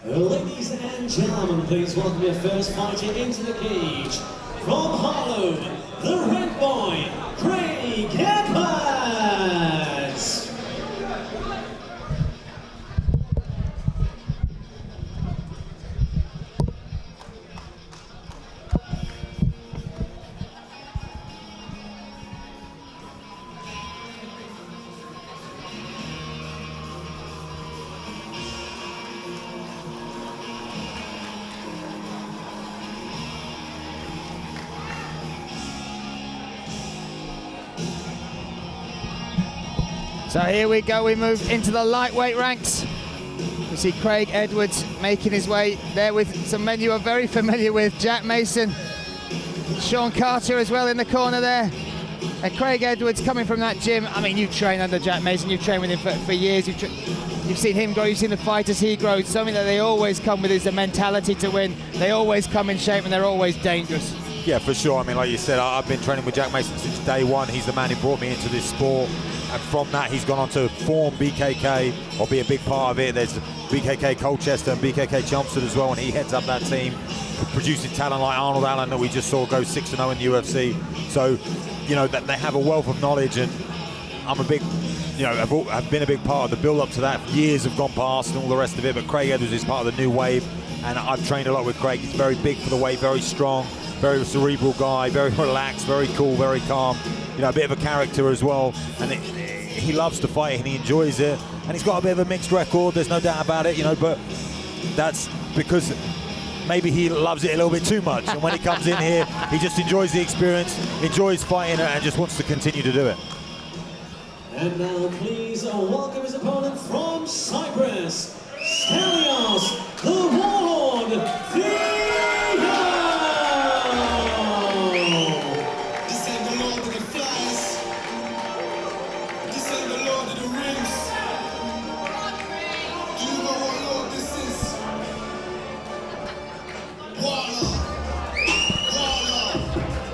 Ladies and gentlemen, please welcome your first fighter into the cage. From Harlow, the red boy, Craig Edwards. So here we go, we move into the lightweight ranks. We see Craig Edwards making his way there with some men you are very familiar with, Jack Mason, Sean Carter as well in the corner there. And Craig Edwards coming from that gym. I mean, you train under Jack Mason, you've trained with him for years, you've seen him grow, you've seen the fight as he grows. Something that they always come with is the mentality to win. They always come in shape and they're always dangerous. Yeah, for sure. I mean, like you said, I've been training with Jack Mason since day one. He's the man who brought me into this sport. And from that, he's gone on to form BKK, or be a big part of it. There's BKK Colchester and BKK Chelmsford as well, and he heads up that team, producing talent like Arnold Allen that we just saw go 6-0 in the UFC. So, you know, that they have a wealth of knowledge, and I'm a big, you know, I've been a big part of the build-up to that. Years have gone past and all the rest of it, but Craig Edwards is part of the new wave, and I've trained a lot with Craig. He's very big for the weight, very strong, very cerebral guy, very relaxed, very cool, very calm. You know, a bit of a character as well, and he loves to fight and he enjoys it, and he's got a bit of a mixed record, there's no doubt about it, you know, but that's because maybe he loves it a little bit too much, and when he comes in here, he just enjoys the experience, enjoys fighting, and just wants to continue to do it. And now please welcome his opponent from Cyprus, Stelios, the Warlord, Theo!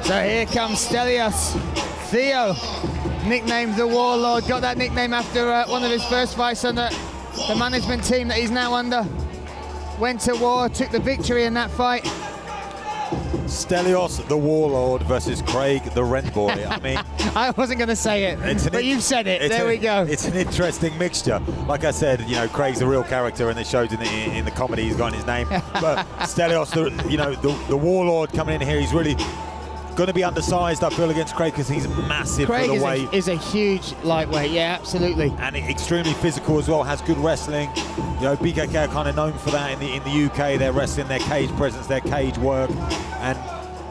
So here comes Stelios. Theo, nicknamed the Warlord, got that nickname after one of his first fights under the management team that he's now under. Went to war, took the victory in that fight. Stelios the Warlord versus Craig the Rent Boy. I mean, I wasn't going to say it, but you've said it. There we go. It's an interesting mixture. Like I said, you know, Craig's a real character, and it shows in the comedy he's got in his name. But Stelios, the Warlord coming in here, he's really going to be undersized, I feel, against Craig because he's massive Craig for the weight. Is a huge lightweight, yeah, absolutely. And extremely physical as well, has good wrestling. You know, BKK are kind of known for that in the UK, their wrestling, their cage presence, their cage work. And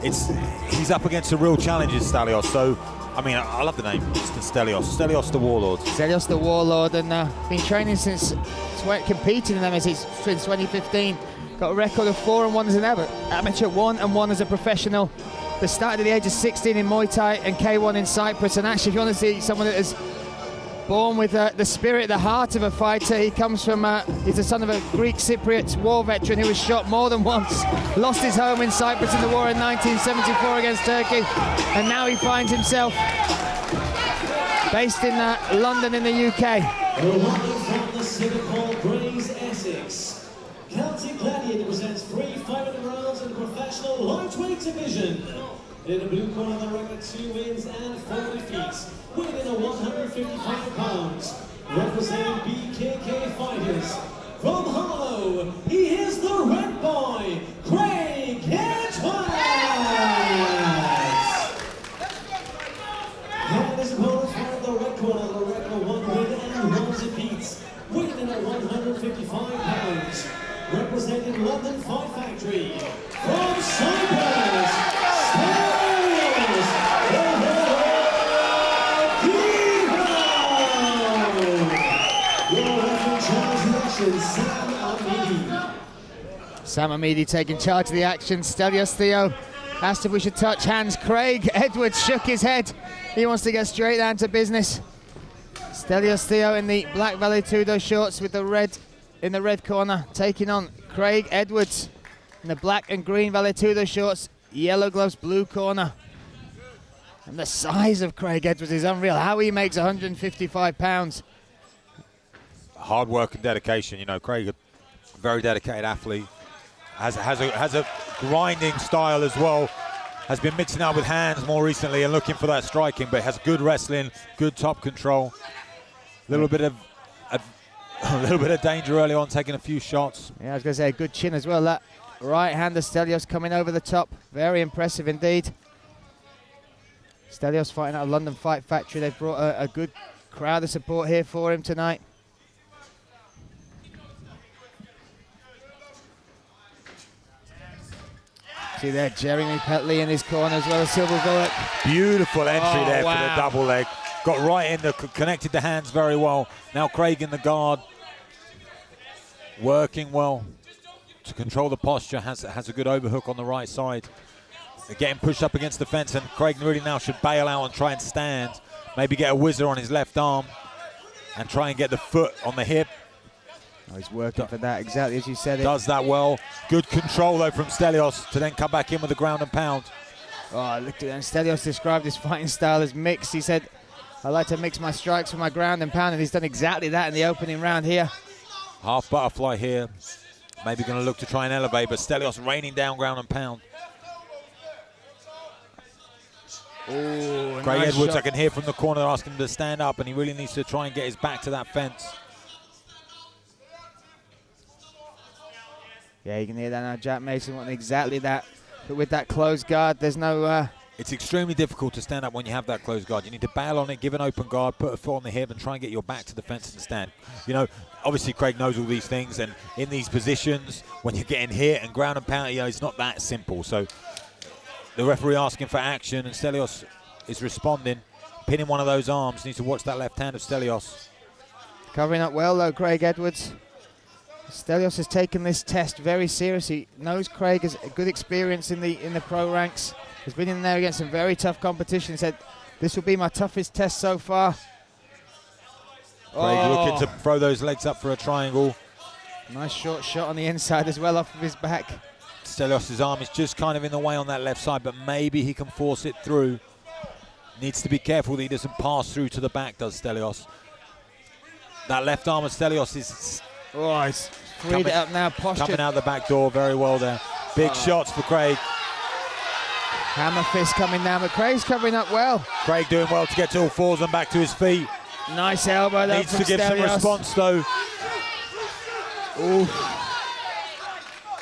he's up against a real challenge, Stelios. So, I mean, I love the name, Stelios. Stelios the Warlord. Stelios the Warlord, and been training since, competing in them since 2015. Got a record of 4-1 as an amateur, 1-1 as a professional. They started at the age of 16 in Muay Thai and K1 in Cyprus. And actually, if you want to see someone that is born with the spirit, the heart of a fighter, he comes from, he's the son of a Greek Cypriot war veteran who was shot more than once, lost his home in Cyprus in the war in 1974 against Turkey, and now he finds himself based in London in the UK. From the Civic Hall, Grays, Essex, Celtic Gladiator presents 3 500 rounds in the professional lightweight division. In the blue corner, the record 2 wins and 4 defeats, weighing in 155 pounds, representing BKK fighters. From Harlow, he is the red boy, Craig Edwards. And his opponent from the red corner, the record 1 win and 1 defeat, weighing in 155 pounds, representing London Fight Factory. From Cyprus, Stelios, Sam Amidi taking charge of the action. Stelios Theo asked if we should touch hands. Craig Edwards shook his head. He wants to get straight down to business. Stelios Theo in the black Valetudo shorts with the red in the red corner, taking on Craig Edwards in the black and green Valetudo shorts, yellow gloves, blue corner. And the size of Craig Edwards is unreal. How he makes 155 pounds. Hard work and dedication. You know, Craig, Very dedicated athlete. Has a grinding style as well. Has been mixing up with hands more recently and looking for that striking, but has good wrestling, good top control. A little bit of danger early on, taking a few shots. Yeah, I was going to say a good chin as well. That right hand of Stelios coming over the top. Very impressive indeed. Stelios fighting out of London Fight Factory. They've brought a good crowd of support here for him tonight. See there, Jeremy Petley in his corner as well as Silver Bullock. Beautiful entry there for the double leg. Got right in, connected the hands very well. Now Craig in the guard. Working well to control the posture. Has a good overhook on the right side. They're getting pushed up against the fence, and Craig really now should bail out and try and stand. Maybe get a whizzer on his left arm and try and get the foot on the hip. Oh, he's working for that, exactly as you said it. Does that well. Good control, though, from Stelios to then come back in with the ground and pound. Oh, look at that. Stelios described his fighting style as mixed. He said, I like to mix my strikes with my ground and pound, and he's done exactly that in the opening round here. Half butterfly here. Maybe going to look to try and elevate, but Stelios raining down ground and pound. Ooh, Craig nice Edwards, shot. I can hear from the corner, they're asking him to stand up, and he really needs to try and get his back to that fence. Yeah, you can hear that now. Jack Mason wanting exactly that. But with that closed guard, there's no... It's extremely difficult to stand up when you have that closed guard. You need to bail on it, give an open guard, put a foot on the hip, and try and get your back to the fence and stand. You know, obviously Craig knows all these things, and in these positions, when you're getting hit and ground and pound, you know, it's not that simple. So the referee asking for action, and Stelios is responding, pinning one of those arms. Needs to watch that left hand of Stelios. Covering up well, though, Craig Edwards. Stelios has taken this test very seriously. Knows Craig has a good experience in the pro ranks. Has been in there against some very tough competition. Said, this will be my toughest test so far. Craig looking to throw those legs up for a triangle. Nice short shot on the inside as well off of his back. Stelios' arm is just kind of in the way on that left side, but maybe he can force it through. Needs to be careful that he doesn't pass through to the back, does Stelios. That left arm of Stelios is... Oh, he's freed it up now, posture. Coming out the back door very well there. Big shots for Craig. Hammer fist coming down, but Craig's covering up well. Craig doing well to get to all fours and back to his feet. Nice elbow though. Needs to give Stelios. some response though. Ooh.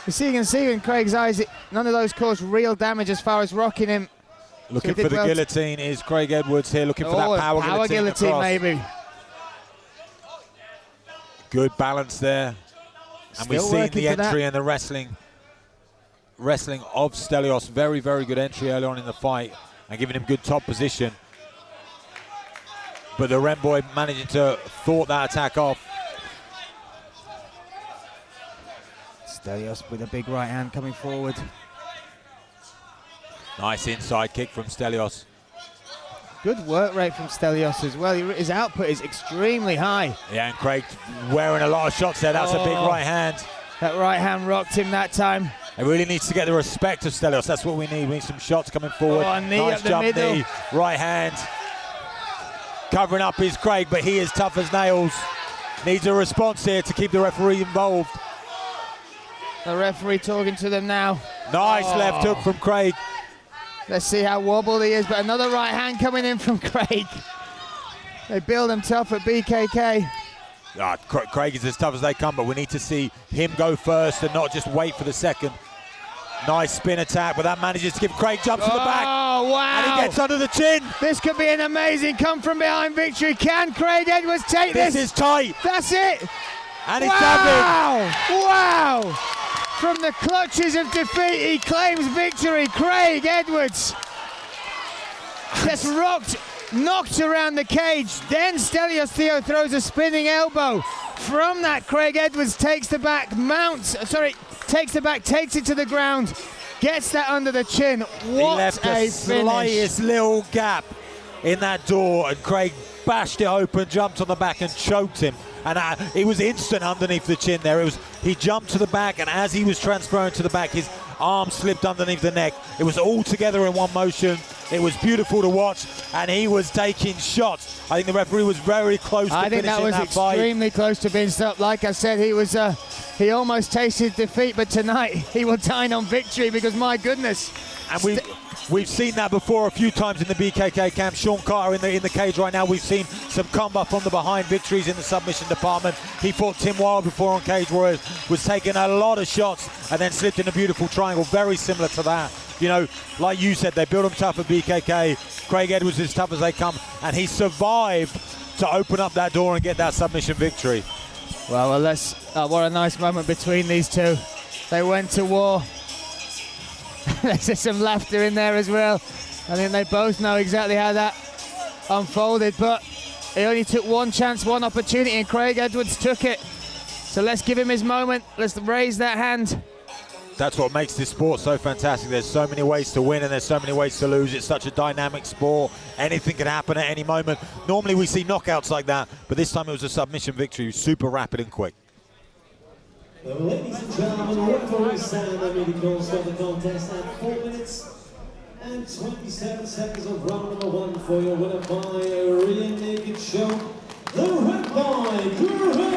You can see in Craig's eyes, none of those caused real damage as far as rocking him. Looking for the guillotine is Craig Edwards here, looking for that power guillotine across. Maybe. Good balance there. And we've seen the entry and the wrestling of Stelios. Very, very good entry early on in the fight and giving him good top position. But the Remboy managing to thwart that attack off. Stelios with a big right hand coming forward. Nice inside kick from Stelios. Good work rate from Stelios as well. His output is extremely high. Yeah, and Craig wearing a lot of shots there. That's a big right hand. That right hand rocked him that time. He really needs to get the respect of Stelios. That's what we need. We need some shots coming forward. Oh, knee nice up the jump middle. knee, right hand. Covering up is Craig, but he is tough as nails. Needs a response here to keep the referee involved. The referee talking to them now. Nice left hook from Craig. Let's see how wobbled he is, but another right hand coming in from Craig. They build him tough at BKK. Craig is as tough as they come, but we need to see him go first and not just wait for the second. Nice spin attack, but that manages to give Craig jumps to the back. Oh, wow. And he gets under the chin. This could be an amazing come from behind victory. Can Craig Edwards take this? This is tight. That's it. And he's tapping. Wow. From the clutches of defeat, he claims victory. Craig Edwards just knocked around the cage. Then Stelios Theo throws a spinning elbow. From that, Craig Edwards takes the back, takes it to the ground, gets that under the chin. What he left a the slightest little gap in that door, and Craig bashed it open, jumped on the back and choked him. And it was instant underneath the chin there. He jumped to the back, and as he was transferring to the back, his arm slipped underneath the neck. It was all together in one motion. It was beautiful to watch, and he was taking shots. I think the referee was very close to finishing that fight. I think that was extremely close to being stopped. Like I said, he was he almost tasted defeat, but tonight he will dine on victory because, my goodness. And we've seen that before a few times in the BKK camp. Sean Carter in the cage right now. We've seen some combat from the behind victories in the submission department. He fought Tim Wilde before on Cage Warriors, was taking a lot of shots and then slipped in a beautiful triangle, very similar to that. You know, like you said, they built him tough at BKK. Craig Edwards as tough as they come, and he survived to open up that door and get that submission victory. Well, let's. What a nice moment between these two. They went to war. There's some laughter in there as well. I think they both know exactly how that unfolded, but he only took one chance, one opportunity, and Craig Edwards took it. So let's give him his moment. Let's raise that hand. That's what makes this sport so fantastic. There's so many ways to win and there's so many ways to lose. It's such a dynamic sport. Anything can happen at any moment. Normally we see knockouts like that, but this time it was a submission victory, super rapid and quick. Ladies and gentlemen, referee Sam Amidi calls for the contest at 4 minutes and 27 seconds of round number 1 for your winner by a rear naked choke, the red boy,